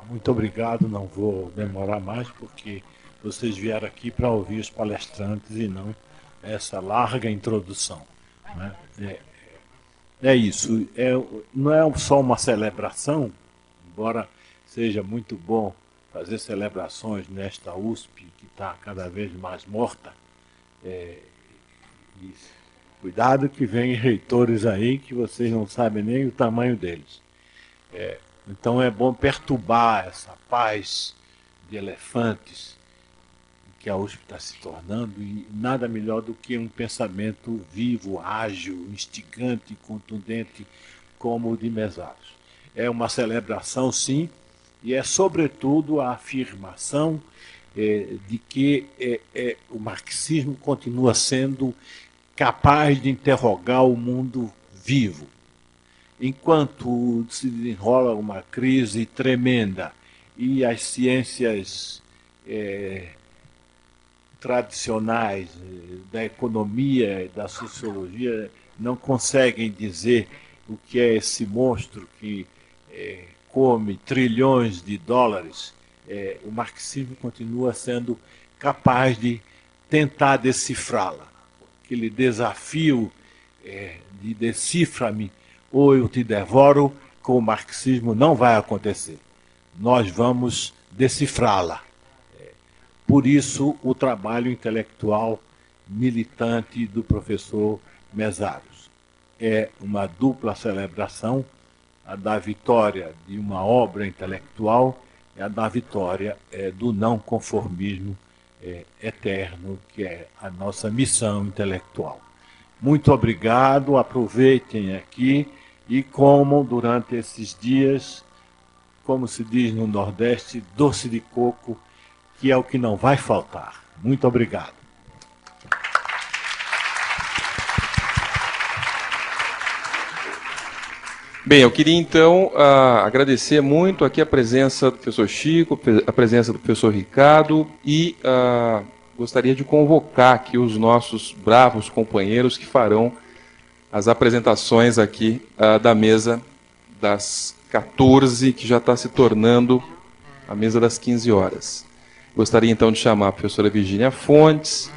Muito obrigado, não vou demorar mais, porque vocês vieram aqui para ouvir os palestrantes e não essa larga introdução. Né? É isso, não é só uma celebração, embora seja muito bom fazer celebrações nesta USP, que está cada vez mais morta. E cuidado que vem reitores aí que vocês não sabem nem o tamanho deles. Então é bom perturbar essa paz de elefantes que a USP está se tornando, e nada melhor do que um pensamento vivo, ágil, instigante, contundente, como o de Mesaros. É uma celebração, sim, e é sobretudo a afirmação de que o marxismo continua sendo capaz de interrogar o mundo vivo. Enquanto se desenrola uma crise tremenda e as ciências tradicionais da economia e da sociologia não conseguem dizer o que é esse monstro que come trilhões de dólares, o marxismo continua sendo capaz de tentar decifrá-la. Aquele desafio de decifra-me ou eu te devoro, com o marxismo não vai acontecer. Nós vamos decifrá-la. Por isso, o trabalho intelectual militante do professor Mesaros. É uma dupla celebração, a da vitória de uma obra intelectual e a da vitória do não conformismo eterno, que é a nossa missão intelectual. Muito obrigado, aproveitem aqui e comam durante esses dias, como se diz no Nordeste, doce de coco, que é o que não vai faltar. Muito obrigado. Bem, eu queria então agradecer muito aqui a presença do professor Chico, a presença do professor Ricardo e gostaria de convocar aqui os nossos bravos companheiros que farão as apresentações aqui da mesa das 14, que já está se tornando a mesa das 15 horas. Gostaria então de chamar a professora Virgínia Fontes,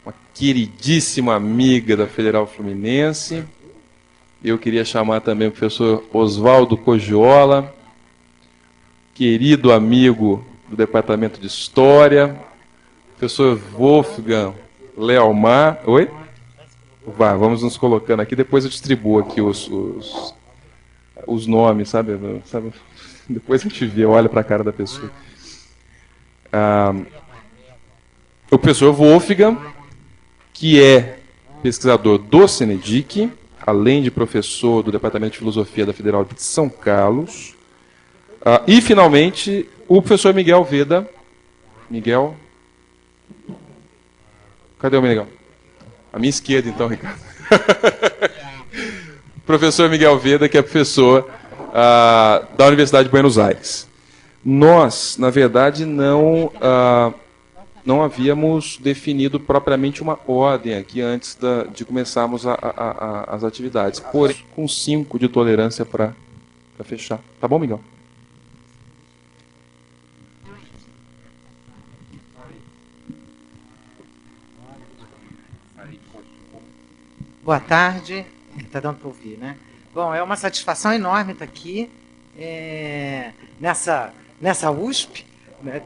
uma queridíssima amiga da Federal Fluminense. Eu queria chamar também o professor Oswaldo Cogiola, querido amigo do Departamento de História, professor Wolfgang Leomar. Oi? Vamos nos colocando aqui, depois eu distribuo aqui os nomes, sabe? Depois a gente vê, olha para a cara da pessoa. O professor Wolfgang, que é pesquisador do CENEDIC, além de professor do Departamento de Filosofia da Federal de São Carlos. E, finalmente, o professor Miguel Veda. Miguel? Cadê o Miguel? À minha esquerda, então, Ricardo. Professor Miguel Veda, que é professor da Universidade de Buenos Aires. Nós, na verdade, não havíamos definido propriamente uma ordem aqui antes de começarmos as atividades, porém com 5 de tolerância para fechar. Tá bom, Miguel? Boa tarde. Está dando para ouvir, né? Bom, é uma satisfação enorme estar aqui nessa USP, né,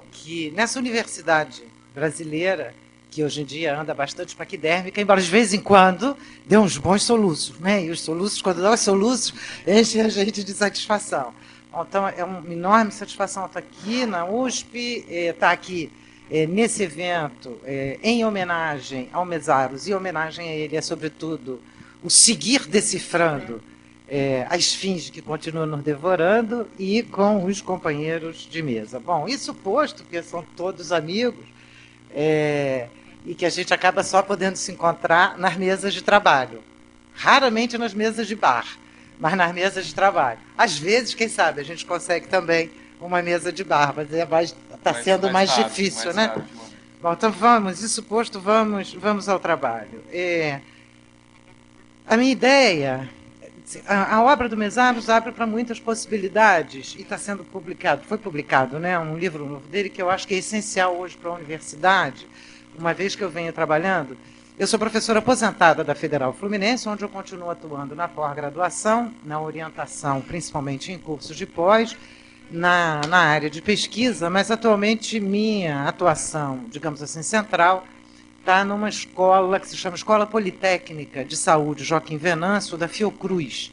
nessa universidade brasileira, que hoje em dia anda bastante paquidérmica, embora de vez em quando dê uns bons soluços, né? E os soluços, quando dá os soluços, enchem a gente de satisfação. Então, é uma enorme satisfação estar aqui na USP, estar aqui nesse evento, em homenagem ao Mesaros, e homenagem a ele é, sobretudo, o seguir decifrando a esfinge que continua nos devorando, e com os companheiros de mesa. Bom, isso posto, que são todos amigos, e que a gente acaba só podendo se encontrar nas mesas de trabalho. Raramente nas mesas de bar, mas nas mesas de trabalho. Às vezes, quem sabe, a gente consegue também uma mesa de bar, mas está sendo mais difícil, né? Bom, então vamos, isso posto, vamos ao trabalho. A minha ideia A obra do Mesaros abre para muitas possibilidades e está sendo publicado, foi publicado, né, um livro novo dele que eu acho que é essencial hoje para a universidade, uma vez que eu venho trabalhando. Eu sou professora aposentada da Federal Fluminense, onde eu continuo atuando na pós-graduação, na orientação, principalmente em cursos de pós, na área de pesquisa, mas atualmente minha atuação, digamos assim, central, está numa escola que se chama Escola Politécnica de Saúde Joaquim Venâncio, da Fiocruz,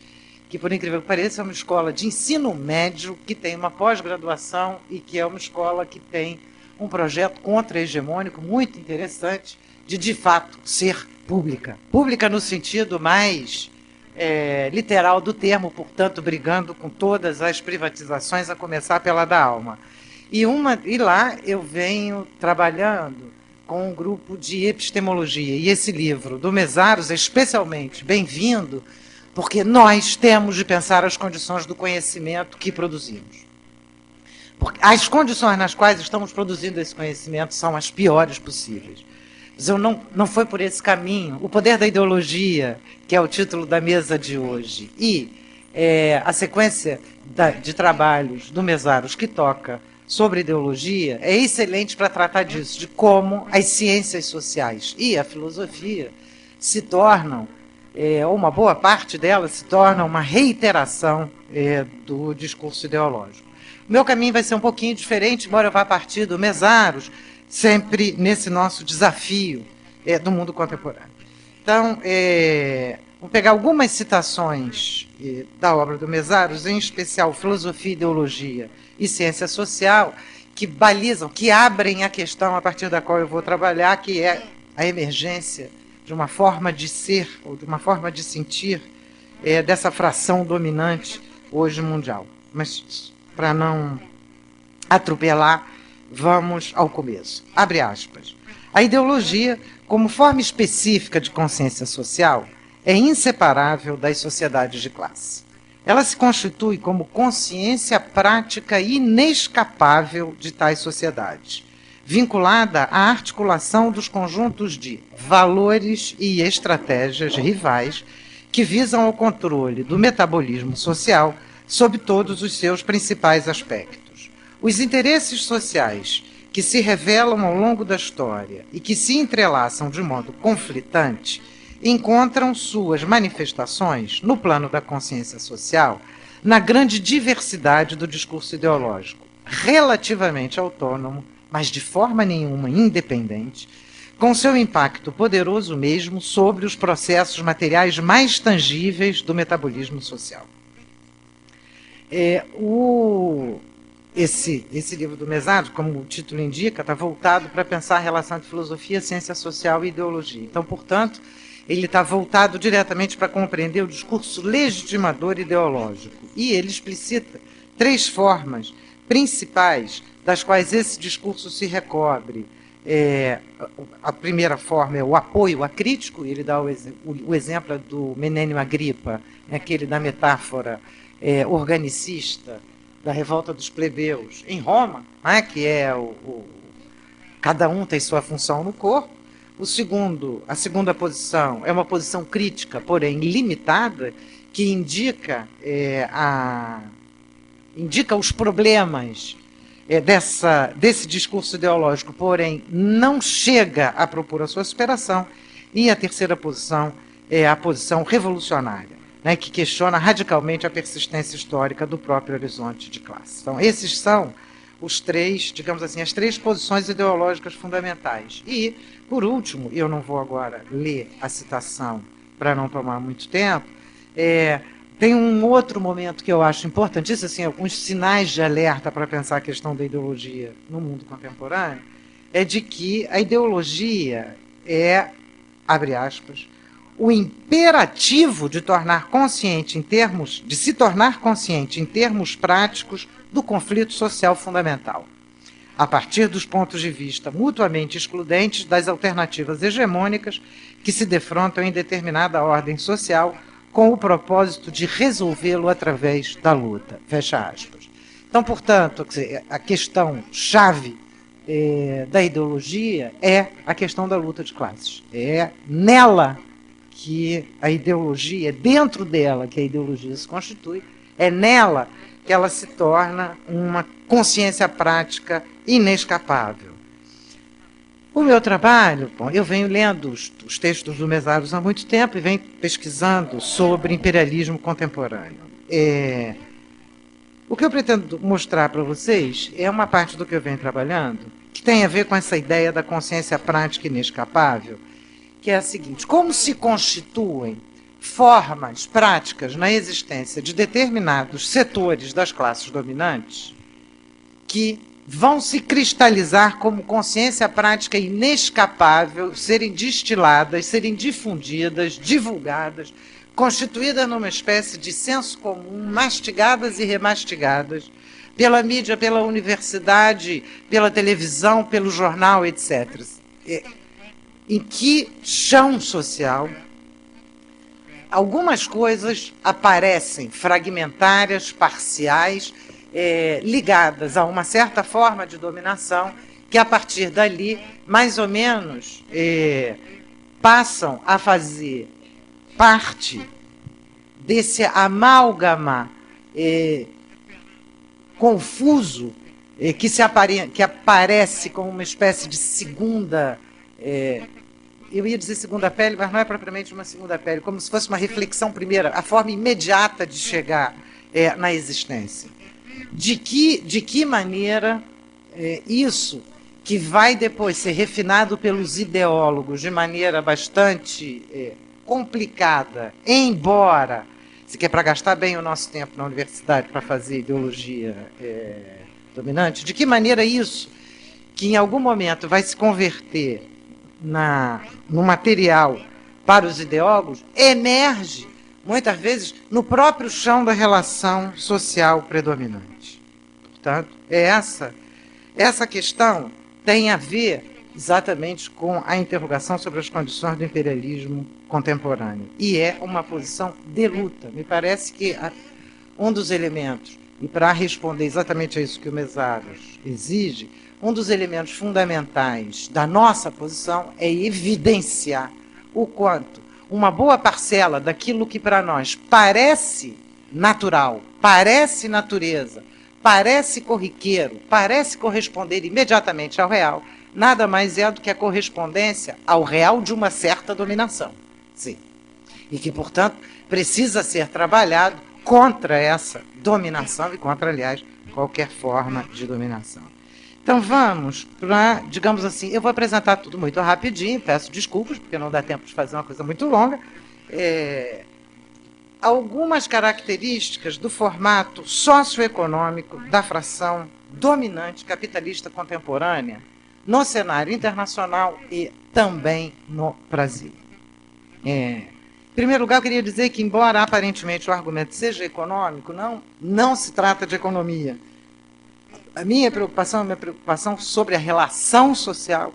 que, por incrível que pareça, é uma escola de ensino médio que tem uma pós-graduação e que é uma escola que tem um projeto contra-hegemônico muito interessante de fato, ser pública. Pública no sentido mais literal do termo, portanto, brigando com todas as privatizações, a começar pela da Alma. E lá eu venho trabalhando com um grupo de epistemologia. E esse livro do Mesaros é especialmente bem-vindo, porque nós temos de pensar as condições do conhecimento que produzimos. Porque as condições nas quais estamos produzindo esse conhecimento são as piores possíveis. Mas não foi por esse caminho. O Poder da Ideologia, que é o título da mesa de hoje, e a sequência de trabalhos do Mesaros que toca sobre ideologia, é excelente para tratar disso, de como as ciências sociais e a filosofia se tornam, ou uma boa parte delas se torna uma reiteração do discurso ideológico. O meu caminho vai ser um pouquinho diferente, embora eu vá partir do Mesaros, sempre nesse nosso desafio do mundo contemporâneo. Então, vou pegar algumas citações da obra do Mesaros, em especial Filosofia, Ideologia e Ciência Social, que balizam, que abrem a questão a partir da qual eu vou trabalhar, que é a emergência de uma forma de ser, ou de uma forma de sentir, dessa fração dominante hoje mundial. Mas, para não atropelar, vamos ao começo. Abre aspas. A ideologia, como forma específica de consciência social, é inseparável das sociedades de classe. Ela se constitui como consciência prática inescapável de tais sociedades, vinculada à articulação dos conjuntos de valores e estratégias rivais que visam ao controle do metabolismo social sob todos os seus principais aspectos. Os interesses sociais que se revelam ao longo da história e que se entrelaçam de modo conflitante encontram suas manifestações no plano da consciência social na grande diversidade do discurso ideológico, relativamente autônomo, mas de forma nenhuma independente, com seu impacto poderoso mesmo sobre os processos materiais mais tangíveis do metabolismo social. Esse livro do Mesaros, como o título indica, está voltado para pensar a relação entre filosofia, ciência social e ideologia. Então, portanto, ele está voltado diretamente para compreender o discurso legitimador ideológico. E ele explicita 3 formas principais das quais esse discurso se recobre. A primeira forma é o apoio acrítico, ele dá o exemplo do Menênio Agripa, aquele da metáfora organicista, da revolta dos plebeus em Roma, que é cada um tem sua função no corpo. A segunda posição é uma posição crítica, porém limitada, que indica os problemas desse discurso ideológico, porém não chega a propor a sua superação. E a terceira posição é a posição revolucionária, que questiona radicalmente a persistência histórica do próprio horizonte de classe. Então, esses são os 3, digamos assim, as 3 posições ideológicas fundamentais. E, por último, eu não vou agora ler a citação para não tomar muito tempo, tem um outro momento que eu acho importantíssimo, assim, alguns sinais de alerta para pensar a questão da ideologia no mundo contemporâneo, é de que a ideologia abre aspas, o imperativo de se tornar consciente em termos práticos do conflito social fundamental, a partir dos pontos de vista mutuamente excludentes das alternativas hegemônicas que se defrontam em determinada ordem social com o propósito de resolvê-lo através da luta. Fecha aspas. Então, portanto, a questão chave da ideologia é a questão da luta de classes. É nela que a ideologia, dentro dela que a ideologia se constitui, é nela que ela se torna uma consciência prática inescapável. O meu trabalho, bom, eu venho lendo os textos do Mesaros há muito tempo e venho pesquisando sobre imperialismo contemporâneo. O que eu pretendo mostrar para vocês é uma parte do que eu venho trabalhando que tem a ver com essa ideia da consciência prática inescapável, que é a seguinte: como se constituem formas práticas na existência de determinados setores das classes dominantes que vão se cristalizar como consciência prática inescapável, serem destiladas, serem difundidas, divulgadas, constituídas numa espécie de senso comum, mastigadas e remastigadas pela mídia, pela universidade, pela televisão, pelo jornal, etc. Em que chão social algumas coisas aparecem fragmentárias, parciais, ligadas a uma certa forma de dominação, que a partir dali, mais ou menos, passam a fazer parte desse amálgama confuso que aparece como uma espécie de segunda... eu ia dizer segunda pele, mas não é propriamente uma segunda pele, como se fosse uma reflexão primeira, a forma imediata de chegar na existência. De que maneira isso, que vai depois ser refinado pelos ideólogos de maneira bastante complicada, embora, se quer para gastar bem o nosso tempo na universidade para fazer ideologia dominante, de que maneira isso, que em algum momento vai se converter no material para os ideólogos, emerge, muitas vezes, no próprio chão da relação social predominante. Portanto, essa questão tem a ver exatamente com a interrogação sobre as condições do imperialismo contemporâneo. E é uma posição de luta. Me parece que um dos elementos, e para responder exatamente a isso que o Mesaros exige, um dos elementos fundamentais da nossa posição é evidenciar o quanto uma boa parcela daquilo que para nós parece natural, parece natureza, parece corriqueiro, parece corresponder imediatamente ao real, nada mais é do que a correspondência ao real de uma certa dominação. Sim. E que, portanto, precisa ser trabalhado contra essa dominação e contra, aliás, qualquer forma de dominação. Então vamos para, digamos assim, eu vou apresentar tudo muito rapidinho, peço desculpas, porque não dá tempo de fazer uma coisa muito longa. Algumas características do formato socioeconômico da fração dominante capitalista contemporânea no cenário internacional e também no Brasil. Em primeiro lugar, eu queria dizer que, embora aparentemente o argumento seja econômico, não se trata de economia. A minha preocupação é uma preocupação sobre a relação social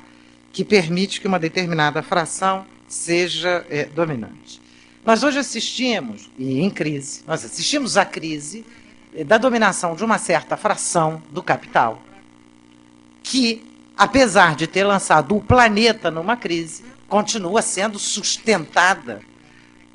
que permite que uma determinada fração seja dominante. Nós hoje assistimos, e em crise, nós assistimos à crise da dominação de uma certa fração do capital, que, apesar de ter lançado o planeta numa crise, continua sendo sustentada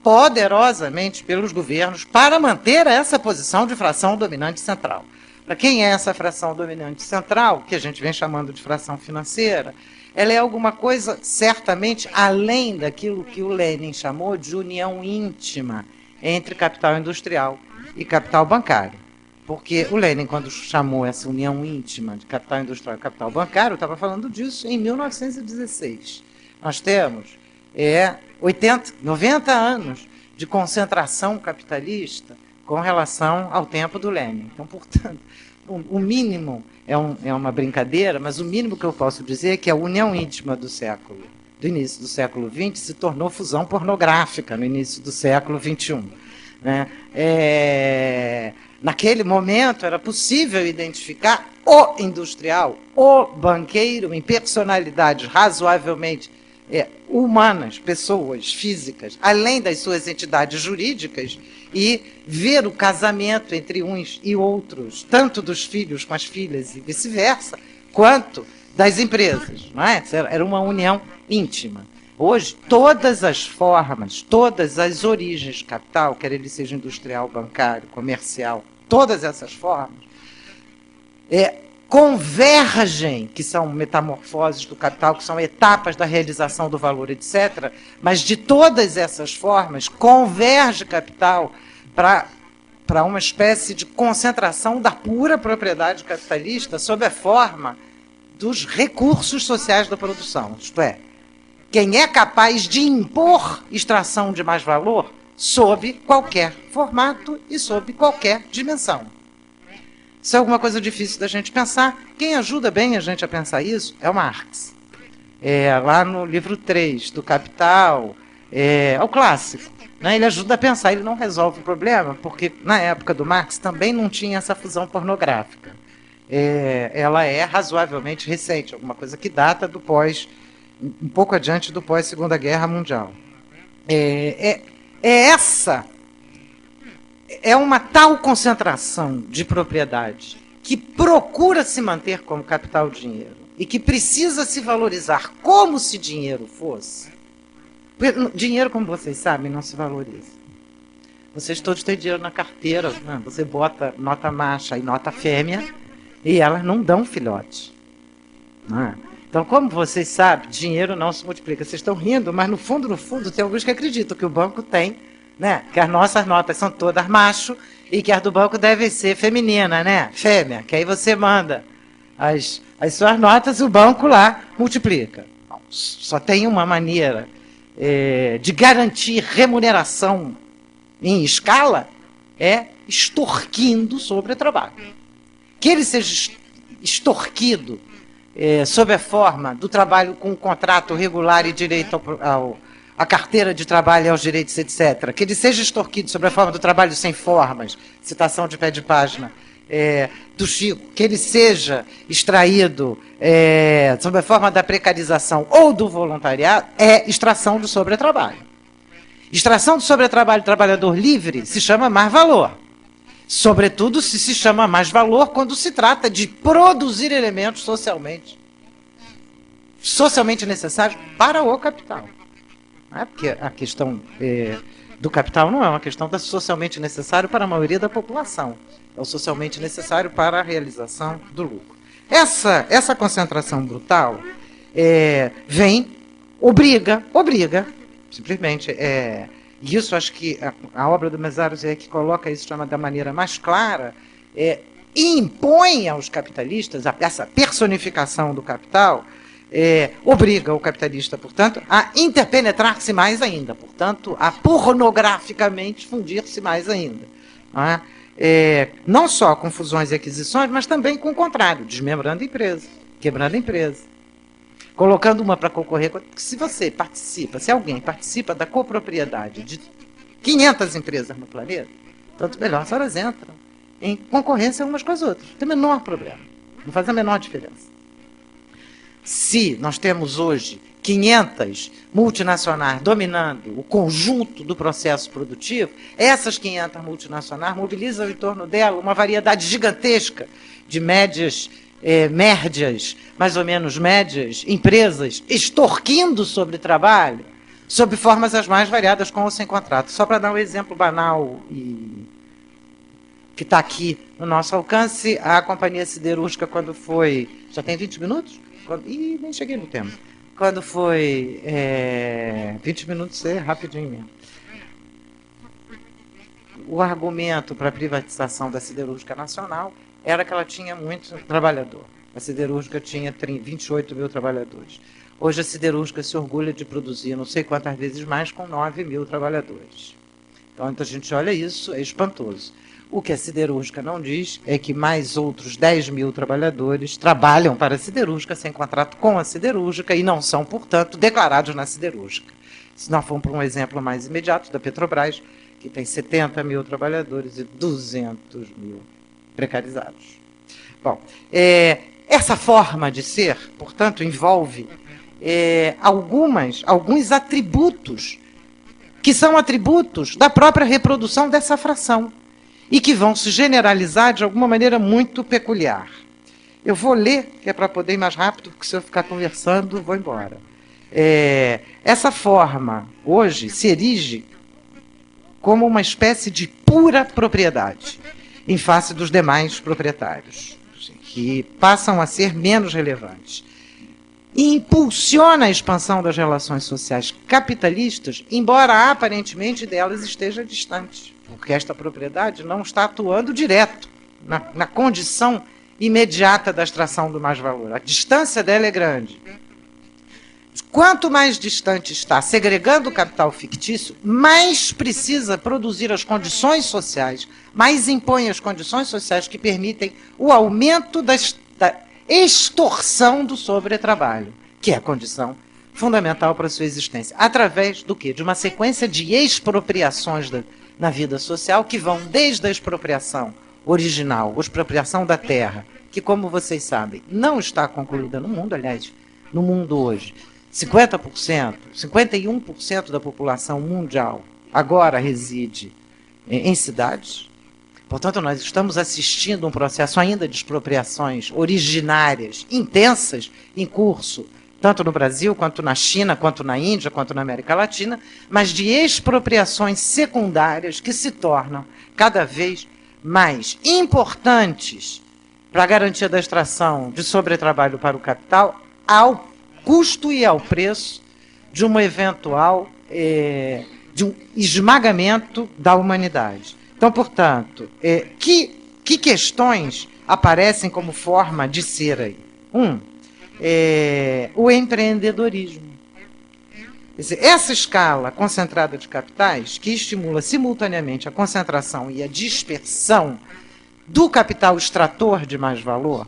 poderosamente pelos governos para manter essa posição de fração dominante central. Para quem é essa fração dominante central, que a gente vem chamando de fração financeira, ela é alguma coisa certamente além daquilo que o Lenin chamou de união íntima entre capital industrial e capital bancário. Porque o Lenin, quando chamou essa união íntima de capital industrial e capital bancário, estava falando disso em 1916. Nós temos 90 anos de concentração capitalista com relação ao tempo do Lenin. Então, portanto, o mínimo é uma brincadeira, mas o mínimo que eu posso dizer é que a união íntima do início do século XX se tornou fusão pornográfica no início do século XXI. Né? Naquele momento era possível identificar o industrial, o banqueiro, em personalidades razoavelmente humanas, pessoas físicas, além das suas entidades jurídicas, e ver o casamento entre uns e outros, tanto dos filhos com as filhas e vice-versa, quanto das empresas. Não é? Era uma união íntima. Hoje, todas as formas, todas as origens de capital, quer ele seja industrial, bancário, comercial, todas essas formas, convergem, que são metamorfoses do capital, que são etapas da realização do valor, etc. Mas de todas essas formas, converge capital para uma espécie de concentração da pura propriedade capitalista sob a forma dos recursos sociais da produção. Isto é, quem é capaz de impor extração de mais valor sob qualquer formato e sob qualquer dimensão. Isso é alguma coisa difícil da gente pensar. Quem ajuda bem a gente a pensar isso é o Marx. Lá no livro 3 do Capital, é o clássico. Né? Ele ajuda a pensar, ele não resolve o problema, porque na época do Marx também não tinha essa fusão pornográfica. Ela é razoavelmente recente, alguma coisa que data do um pouco adiante do pós-Segunda Guerra Mundial. É uma tal concentração de propriedade que procura se manter como capital-dinheiro e que precisa se valorizar como se dinheiro fosse. Dinheiro, como vocês sabem, não se valoriza. Vocês todos têm dinheiro na carteira, né? Você bota nota macha e nota fêmea e elas não dão filhote. Né? Então, como vocês sabem, dinheiro não se multiplica. Vocês estão rindo, mas no fundo, tem alguns que acreditam que o banco tem, né? Que as nossas notas são todas macho e que as do banco devem ser feminina, né? Fêmea, que aí você manda as suas notas, o banco lá multiplica. Bom, só tem uma maneira de garantir remuneração em escala, extorquindo sobre o trabalho. Que ele seja extorquido sob a forma do trabalho com contrato regular e direito à carteira de trabalho e aos direitos, etc. Que ele seja extorquido sob a forma do trabalho sem formas, citação de pé de página do Chico, que ele seja extraído sob a forma da precarização ou do voluntariado, é extração do sobretrabalho. Extração do sobretrabalho do trabalhador livre se chama mais valor. Sobretudo se chama mais valor quando se trata de produzir elementos socialmente necessários para o capital. Não é porque a questão do capital não é uma questão da socialmente necessário para a maioria da população. É o socialmente necessário para a realização do lucro. Essa concentração brutal obriga, simplesmente, e isso acho que a obra do Mesaros é que coloca isso da maneira mais clara, impõe aos capitalistas, essa personificação do capital, obriga o capitalista, portanto, a interpenetrar-se mais ainda, portanto, a pornograficamente fundir-se mais ainda. Não só com fusões e aquisições, mas também com o contrário, desmembrando a empresa, quebrando a empresa, colocando uma para concorrer. Se alguém participa da copropriedade de 500 empresas no planeta, tanto melhor, as senhoras entram em concorrência umas com as outras. Não tem o menor problema, não faz a menor diferença. Se nós temos hoje 500 multinacionais dominando o conjunto do processo produtivo, essas 500 multinacionais mobilizam em torno dela uma variedade gigantesca de médias, mais ou menos médias, empresas extorquindo sobre trabalho, sob formas as mais variadas, com ou sem contrato. Só para dar um exemplo banal que está aqui no nosso alcance, a Companhia Siderúrgica, quando foi... Já tem 20 minutos? Nem cheguei no tempo. Quando foi 20 minutos, rapidinho mesmo. O argumento para a privatização da Siderúrgica Nacional era que ela tinha muito trabalhador. A siderúrgica tinha 28 mil trabalhadores. Hoje a siderúrgica se orgulha de produzir não sei quantas vezes mais com 9 mil trabalhadores. Então a gente olha isso, é espantoso. O que a siderúrgica não diz é que mais outros 10 mil trabalhadores trabalham para a siderúrgica sem contrato com a siderúrgica e não são, portanto, declarados na siderúrgica. Se nós formos para um exemplo mais imediato da Petrobras, que tem 70 mil trabalhadores e 200 mil precarizados. Bom, essa forma de ser, portanto, envolve alguns atributos que são atributos da própria reprodução dessa fração e que vão se generalizar de alguma maneira muito peculiar. Eu vou ler, que é para poder ir mais rápido, porque se eu ficar conversando, vou embora. Essa forma, hoje, se erige como uma espécie de pura propriedade, em face dos demais proprietários, que passam a ser menos relevantes. E impulsiona a expansão das relações sociais capitalistas, embora aparentemente delas esteja distante, porque esta propriedade não está atuando direto na condição imediata da extração do mais-valor. A distância dela é grande. Quanto mais distante está, segregando o capital fictício, mais precisa produzir as condições sociais, mais impõe as condições sociais que permitem o aumento da extorsão do sobretrabalho, que é a condição fundamental para a sua existência. Através do quê? De uma sequência de expropriações na vida social, que vão desde a expropriação original, a expropriação da terra, que, como vocês sabem, não está concluída no mundo, aliás, no mundo hoje. 50%, 51% da população mundial agora reside em cidades. Portanto, nós estamos assistindo um processo ainda de expropriações originárias, intensas, em curso, tanto no Brasil, quanto na China, quanto na Índia, quanto na América Latina, mas de expropriações secundárias que se tornam cada vez mais importantes para a garantia da extração de sobretrabalho para o capital, ao custo e ao preço de uma eventual de um esmagamento da humanidade. Então, portanto, que questões aparecem como forma de ser aí? O empreendedorismo. Quer dizer, essa escala concentrada de capitais, que estimula simultaneamente a concentração e a dispersão do capital extrator de mais valor,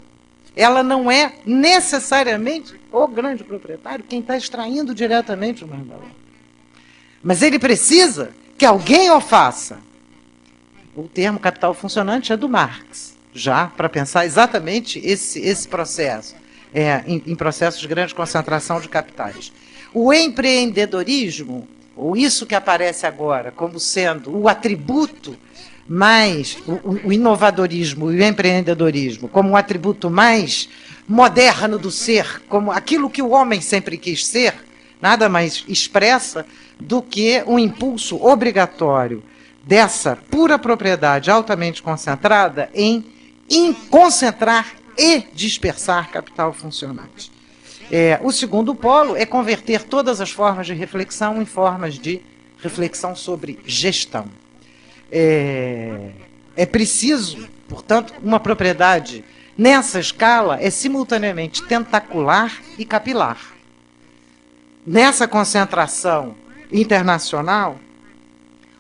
ela não é necessariamente o grande proprietário quem está extraindo diretamente o mais valor. Mas ele precisa que alguém o faça. O termo capital funcionante é do Marx, já para pensar exatamente esse processo, em processos de grande concentração de capitais. O empreendedorismo, ou isso que aparece agora como sendo o atributo mais, o inovadorismo e o empreendedorismo, como um atributo mais moderno do ser, como aquilo que o homem sempre quis ser, nada mais expressa do que um impulso obrigatório dessa pura propriedade altamente concentrada em concentrar e dispersar capital funcionante. O segundo polo é converter todas as formas de reflexão em formas de reflexão sobre gestão. É preciso, portanto, uma propriedade nessa escala é simultaneamente tentacular e capilar. Nessa concentração internacional,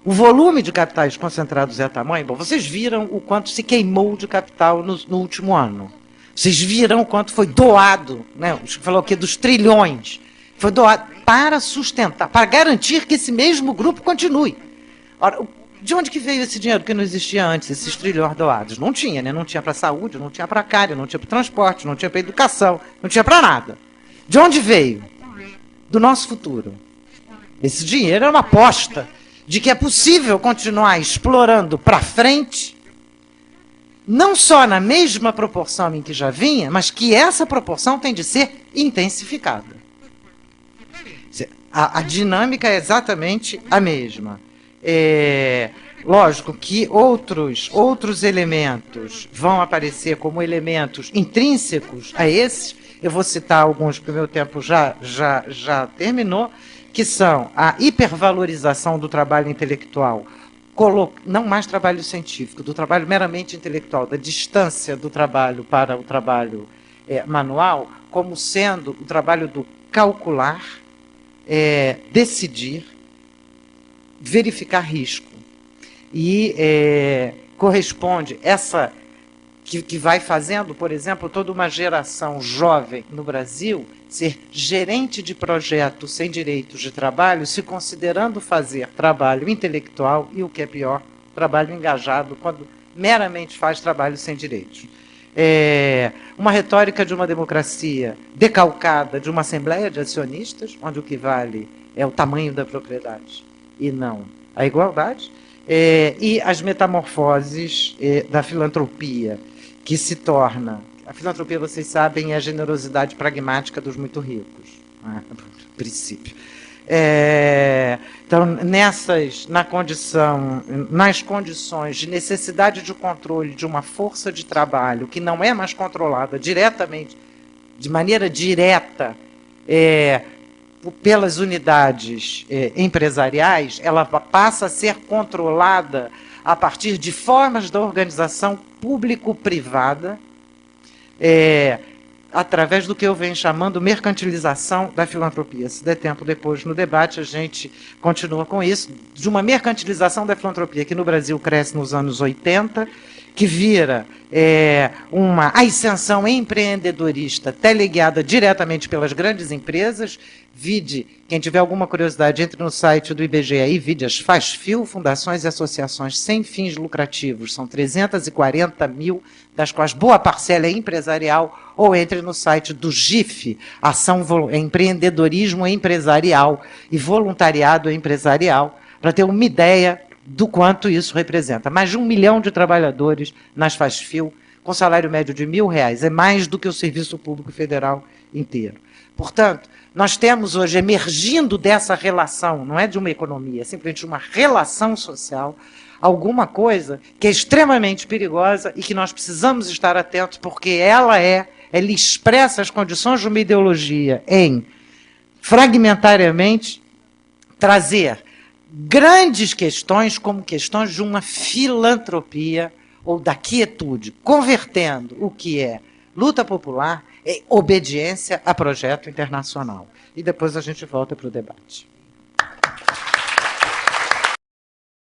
o volume de capitais concentrados é tamanho. Bom, vocês viram o quanto se queimou de capital no último ano. Vocês viram o quanto foi doado, né? Falou aqui dos trilhões. Foi doado para sustentar, para garantir que esse mesmo grupo continue. Ora, de onde que veio esse dinheiro que não existia antes, esses trilhões doados? Não tinha, né? Não tinha para a saúde, não tinha para a carne, não tinha para o transporte, não tinha para a educação, não tinha para nada. De onde veio? Do nosso futuro. Esse dinheiro é uma aposta de que é possível continuar explorando para frente, não só na mesma proporção em que já vinha, mas que essa proporção tem de ser intensificada. A dinâmica é exatamente a mesma. Lógico que outros elementos vão aparecer como elementos intrínsecos a esses. Eu vou citar alguns, porque o meu tempo já terminou, que são a hipervalorização do trabalho intelectual, não mais trabalho científico, do trabalho meramente intelectual, da distância do trabalho para o trabalho manual, como sendo o trabalho do calcular, decidir, verificar risco. E corresponde essa que vai fazendo, por exemplo, toda uma geração jovem no Brasil ser gerente de projeto sem direitos de trabalho, se considerando fazer trabalho intelectual e, o que é pior, trabalho engajado, quando meramente faz trabalho sem direitos. Uma retórica de uma democracia decalcada de uma assembleia de acionistas, onde o que vale é o tamanho da propriedade e não a igualdade, e as metamorfoses da filantropia, que se torna... A filantropia, vocês sabem, é a generosidade pragmática dos muito ricos. princípio. Então, nas condições de necessidade de controle de uma força de trabalho que não é mais controlada diretamente, de maneira direta, pelas unidades empresariais, ela passa a ser controlada a partir de formas da organização público-privada, através do que eu venho chamando mercantilização da filantropia. Se der tempo depois no debate, a gente continua com isso, de uma mercantilização da filantropia que no Brasil cresce nos anos 80, que vira uma ascensão empreendedorista teleguiada diretamente pelas grandes empresas. Vide, quem tiver alguma curiosidade, entre no site do IBGE e vide as FASFIL, fundações e associações sem fins lucrativos. São 340 mil, das quais boa parcela é empresarial, ou entre no site do GIF, Empreendedorismo Empresarial e Voluntariado Empresarial, para ter uma ideia do quanto isso representa. Mais de 1 milhão de trabalhadores nas FASFIL, com salário médio de R$1.000, é mais do que o Serviço Público Federal inteiro. Portanto, nós temos hoje, emergindo dessa relação, não é de uma economia, é simplesmente uma relação social, alguma coisa que é extremamente perigosa e que nós precisamos estar atentos, porque ela expressa as condições de uma ideologia em, fragmentariamente, trazer grandes questões como questões de uma filantropia ou da quietude, convertendo o que é luta popular em obediência a projeto internacional. E depois a gente volta para o debate.